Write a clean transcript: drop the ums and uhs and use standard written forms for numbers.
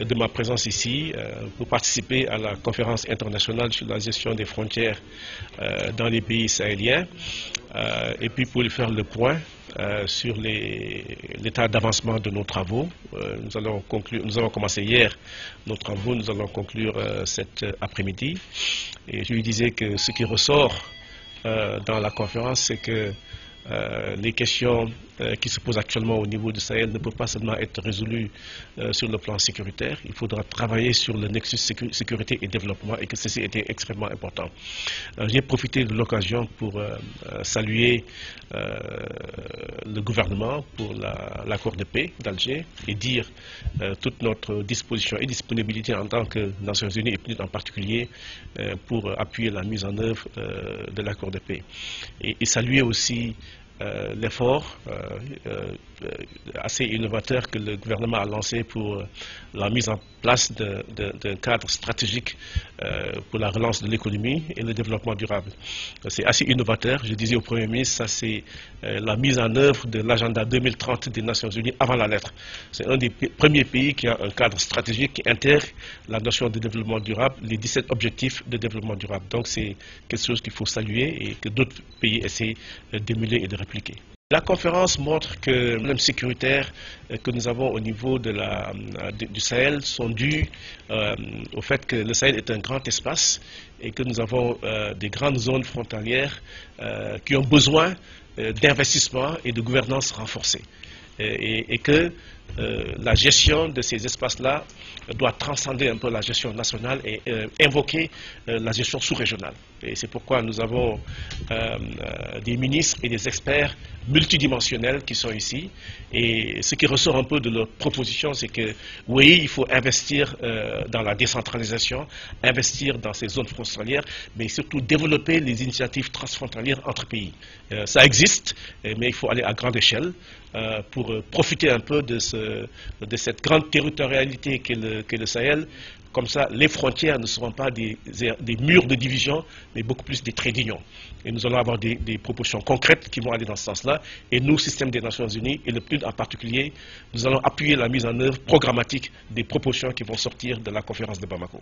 de ma présence ici pour participer à la conférence internationale sur la gestion des frontières dans les pays sahéliens et puis pour faire le point sur l'état d'avancement de nos travaux. Nous avons commencé hier nos travaux, nous allons conclure cet après-midi. Et je lui disais que ce qui ressort dans la conférence, c'est que les questions qui se posent actuellement au niveau du Sahel ne peuvent pas seulement être résolues sur le plan sécuritaire. Il faudra travailler sur le nexus sécurité et développement et que ceci était extrêmement important. J'ai profité de l'occasion pour saluer le gouvernement pour l'accord de paix d'Alger et dire toute notre disposition et disponibilité en tant que Nations Unies et PNUD en particulier pour appuyer la mise en œuvre de l'accord de paix. Et saluer aussi l'effort assez innovateur que le gouvernement a lancé pour la mise en place d'un cadre stratégique pour la relance de l'économie et le développement durable. C'est assez innovateur. Je disais au Premier ministre, ça c'est la mise en œuvre de l'agenda 2030 des Nations Unies avant la lettre. C'est un des premiers pays qui a un cadre stratégique qui intègre la notion de développement durable, les 17 objectifs de développement durable. Donc c'est quelque chose qu'il faut saluer et que d'autres pays essaient d'émuler et de répliquer. La conférence montre que les problèmes sécuritaires que nous avons au niveau du Sahel sont dus au fait que le Sahel est un grand espace et que nous avons des grandes zones frontalières qui ont besoin d'investissement et de gouvernance renforcée. Et que la gestion de ces espaces-là doit transcender un peu la gestion nationale et invoquer la gestion sous-régionale. Et c'est pourquoi nous avons des ministres et des experts multidimensionnels qui sont ici. Et ce qui ressort un peu de leur proposition, c'est que oui, il faut investir dans la décentralisation, investir dans ces zones frontalières, mais surtout développer les initiatives transfrontalières entre pays. Ça existe, mais il faut aller à grande échelle pour profiter un peu de cette grande territorialité qu'est le Sahel. Comme ça, les frontières ne seront pas des murs de division, mais beaucoup plus des traits d'union. Et nous allons avoir des propositions concrètes qui vont aller dans ce sens-là. Et nous, système des Nations Unies, et le PNUD en particulier, nous allons appuyer la mise en œuvre programmatique des propositions qui vont sortir de la conférence de Bamako.